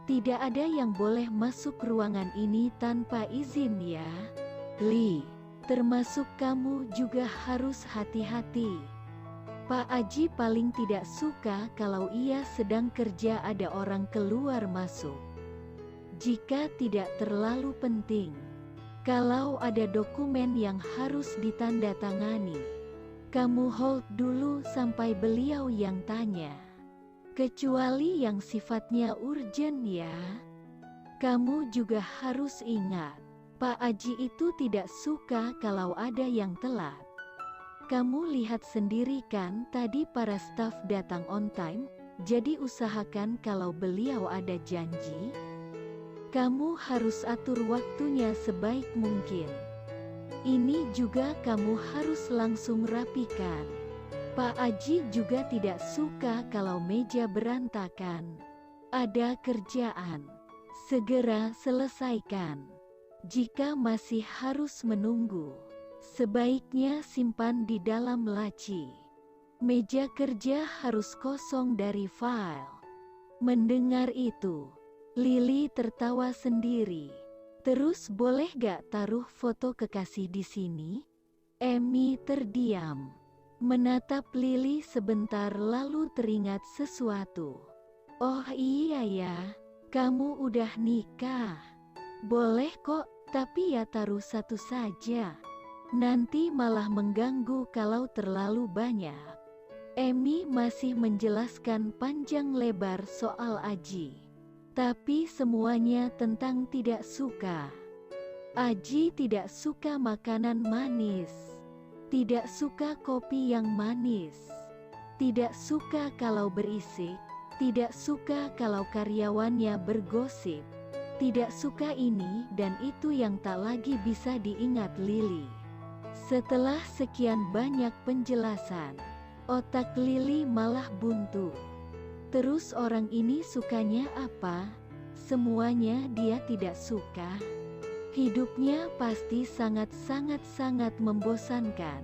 Tidak ada yang boleh masuk ruangan ini tanpa izin ya, Li. Termasuk kamu juga harus hati-hati. Pak Aji paling tidak suka kalau ia sedang kerja ada orang keluar masuk. Jika tidak terlalu penting. Kalau ada dokumen yang harus ditandatangani, kamu hold dulu sampai beliau yang tanya. Kecuali yang sifatnya urgent ya. Kamu juga harus ingat, Pak Aji itu tidak suka kalau ada yang telat. Kamu lihat sendiri kan tadi para staf datang on time, jadi usahakan kalau beliau ada janji, kamu harus atur waktunya sebaik mungkin. Ini juga kamu harus langsung rapikan. Pak Aji juga tidak suka kalau meja berantakan. Ada kerjaan, segera selesaikan. Jika masih harus menunggu, sebaiknya simpan di dalam laci. Meja kerja harus kosong dari file. Mendengar itu, Lili tertawa sendiri. Terus boleh gak taruh foto kekasih di sini? Emi terdiam. Menatap Lili sebentar lalu teringat sesuatu. Oh iya ya, kamu udah nikah. Boleh kok, tapi ya taruh satu saja. Nanti malah mengganggu kalau terlalu banyak. Emi masih menjelaskan panjang lebar soal Aji. Tapi semuanya tentang tidak suka. Aji tidak suka makanan manis. Tidak suka kopi yang manis. Tidak suka kalau berisik. Tidak suka kalau karyawannya bergosip. Tidak suka ini dan itu yang tak lagi bisa diingat Lili. Setelah sekian banyak penjelasan, otak Lili malah buntu. Terus orang ini sukanya apa? Semuanya dia tidak suka. Hidupnya pasti sangat-sangat membosankan.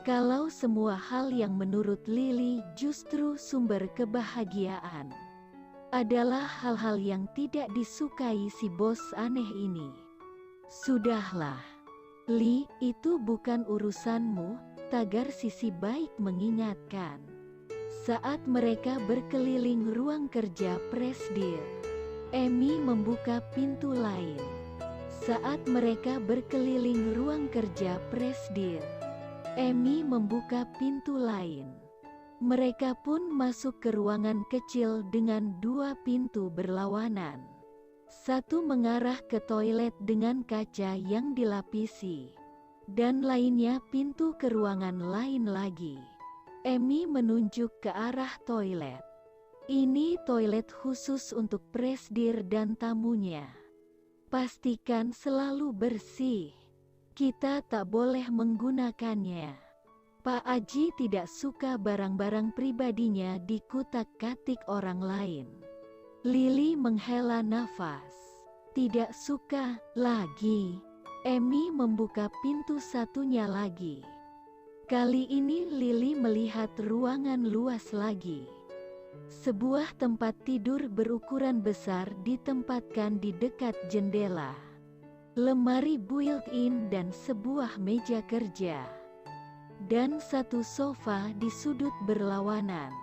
Kalau semua hal yang menurut Lili justru sumber kebahagiaan, adalah hal-hal yang tidak disukai si bos aneh ini. Sudahlah, Li, itu bukan urusanmu, tagar sisi baik mengingatkan. Saat mereka berkeliling ruang kerja Presdir, Emi membuka pintu lain. Saat mereka berkeliling ruang kerja Presdir, Emi membuka pintu lain. Mereka pun masuk ke ruangan kecil dengan dua pintu berlawanan. Satu mengarah ke toilet dengan kaca yang dilapisi, dan lainnya pintu ke ruangan lain lagi. Emi menunjuk ke arah toilet. Ini toilet khusus untuk Presdir dan tamunya. Pastikan selalu bersih. Kita tak boleh menggunakannya. Pak Aji tidak suka barang-barang pribadinya dikutak-katik orang lain. Lili menghela nafas. Tidak suka lagi. Emi membuka pintu satunya lagi. Kali ini Lili melihat ruangan luas lagi. Sebuah tempat tidur berukuran besar ditempatkan di dekat jendela. Lemari built-in dan sebuah meja kerja. Dan satu sofa di sudut berlawanan.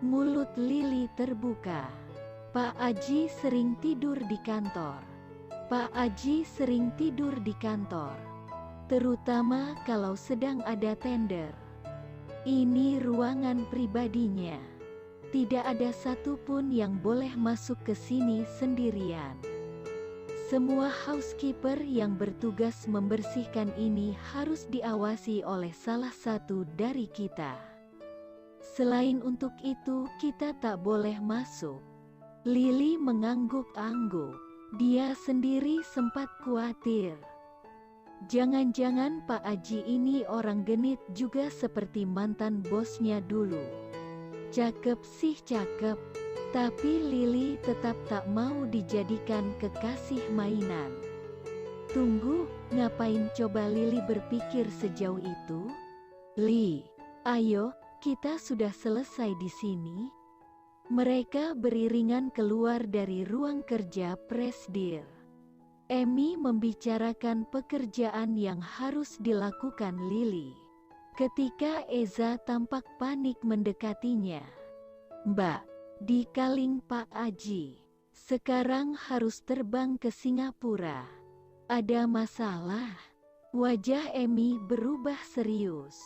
Mulut Lili terbuka. Pak Aji sering tidur di kantor. Pak Aji sering tidur di kantor. Terutama kalau sedang ada tender. Ini ruangan pribadinya. Tidak ada satupun yang boleh masuk ke sini sendirian. Semua housekeeper yang bertugas membersihkan ini harus diawasi oleh salah satu dari kita. Selain untuk itu, kita tak boleh masuk. Lili mengangguk-angguk. Dia sendiri sempat khawatir. Jangan-jangan Pak Aji ini orang genit juga seperti mantan bosnya dulu. Cakep sih cakep. Tapi Lili tetap tak mau dijadikan kekasih mainan. Tunggu, ngapain coba Lili berpikir sejauh itu? Li, ayo, kita sudah selesai di sini. Mereka beriringan keluar dari ruang kerja Presdir. Amy membicarakan pekerjaan yang harus dilakukan Lily. Ketika Eza tampak panik mendekatinya. "Mbak, di Kaling Pak Aji. Sekarang harus terbang ke Singapura. Ada masalah?" Wajah Amy berubah serius.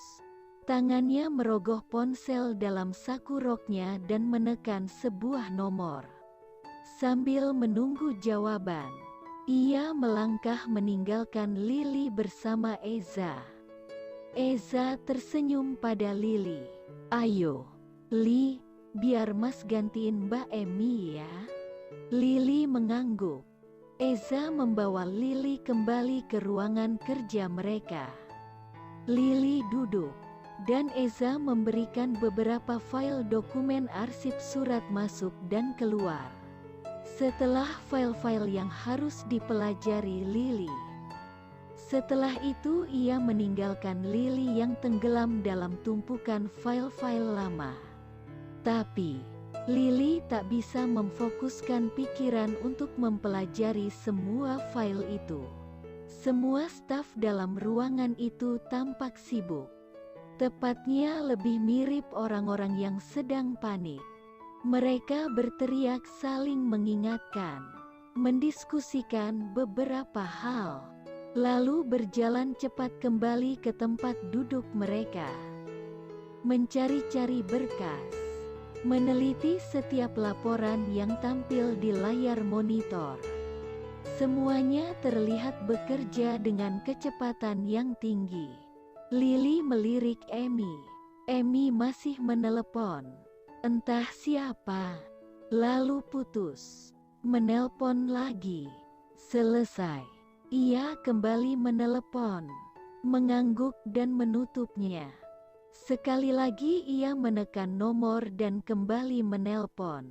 Tangannya merogoh ponsel dalam saku roknya dan menekan sebuah nomor. Sambil menunggu jawaban, ia melangkah meninggalkan Lily bersama Eza. Eza tersenyum pada Lily. "Ayo, Li, biar Mas gantiin Mbak Emy ya." Lily mengangguk. Eza membawa Lily kembali ke ruangan kerja mereka. Lily duduk, dan Eza memberikan beberapa file dokumen arsip surat masuk dan keluar. Setelah file-file yang harus dipelajari Lily. Setelah itu ia meninggalkan Lily yang tenggelam dalam tumpukan file-file lama. Tapi, Lily tak bisa memfokuskan pikiran untuk mempelajari semua file itu. Semua staf dalam ruangan itu tampak sibuk. Tepatnya lebih mirip orang-orang yang sedang panik. Mereka berteriak saling mengingatkan, mendiskusikan beberapa hal, lalu berjalan cepat kembali ke tempat duduk mereka. Mencari-cari berkas, meneliti setiap laporan yang tampil di layar monitor. Semuanya terlihat bekerja dengan kecepatan yang tinggi. Lily melirik Amy. Amy masih menelepon. Entah siapa. Lalu putus. Menelpon lagi. Selesai. Ia kembali menelepon. Mengangguk dan menutupnya. Sekali lagi ia menekan nomor dan kembali menelpon.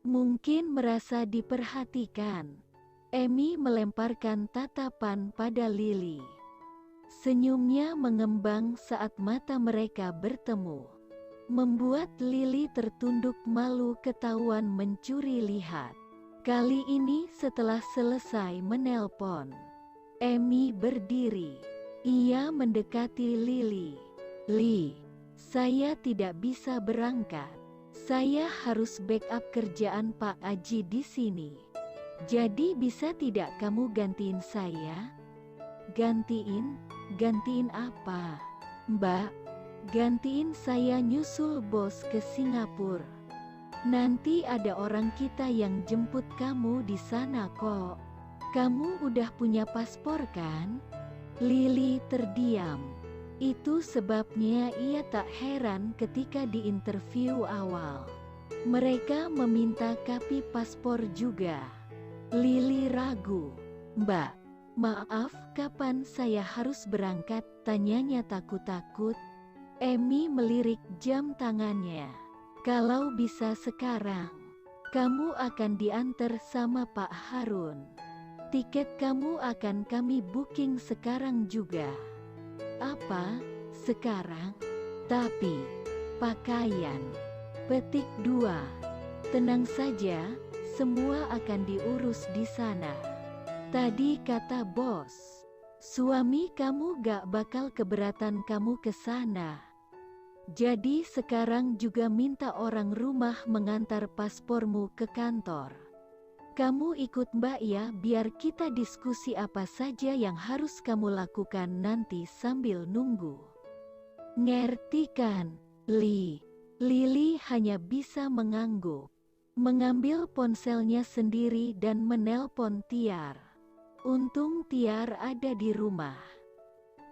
Mungkin merasa diperhatikan. Amy melemparkan tatapan pada Lily. Senyumnya mengembang saat mata mereka bertemu, membuat Lily tertunduk malu ketahuan mencuri lihat. Kali ini setelah selesai menelpon, Amy berdiri. Ia mendekati Lily. "Li, saya tidak bisa berangkat. Saya harus backup kerjaan Pak Aji di sini. Jadi bisa tidak kamu gantiin saya?" "Gantiin? Gantiin apa?" "Mbak, gantiin saya nyusul bos ke Singapura. Nanti ada orang kita yang jemput kamu di sana kok. Kamu udah punya paspor kan?" Lily terdiam. Itu sebabnya ia tak heran ketika di interview awal mereka meminta kopi paspor juga. Lily ragu. "Mbak, maaf, kapan saya harus berangkat?" tanyanya takut-takut. Amy melirik jam tangannya. "Kalau bisa sekarang, kamu akan diantar sama Pak Harun. Tiket kamu akan kami booking sekarang juga." "Apa? Sekarang? Tapi, pakaian." Petik 2. "Tenang saja, semua akan diurus di sana. Tadi kata bos, suami kamu gak bakal keberatan kamu ke sana. Jadi sekarang juga minta orang rumah mengantar paspormu ke kantor. Kamu ikut Mbak ya, biar kita diskusi apa saja yang harus kamu lakukan nanti sambil nunggu." "Ngerti kan, Li?" Lily hanya bisa mengangguk, mengambil ponselnya sendiri dan menelpon Tiar. Untung Tiar ada di rumah.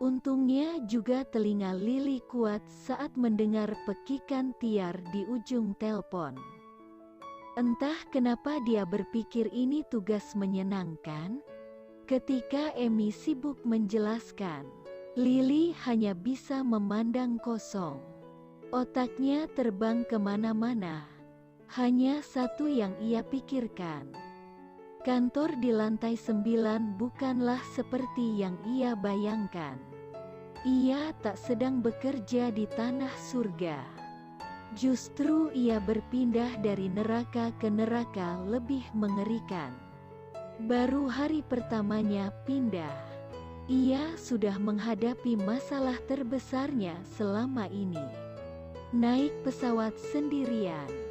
Untungnya juga telinga Lily kuat saat mendengar pekikan Tiar di ujung telepon. Entah kenapa dia berpikir ini tugas menyenangkan. Ketika Amy sibuk menjelaskan, Lily hanya bisa memandang kosong. Otaknya terbang kemana-mana. Hanya satu yang ia pikirkan. Kantor di lantai 9 bukanlah seperti yang ia bayangkan. Ia tak sedang bekerja di tanah surga. Justru ia berpindah dari neraka ke neraka lebih mengerikan. Baru hari pertamanya pindah, ia sudah menghadapi masalah terbesarnya selama ini. Naik pesawat sendirian.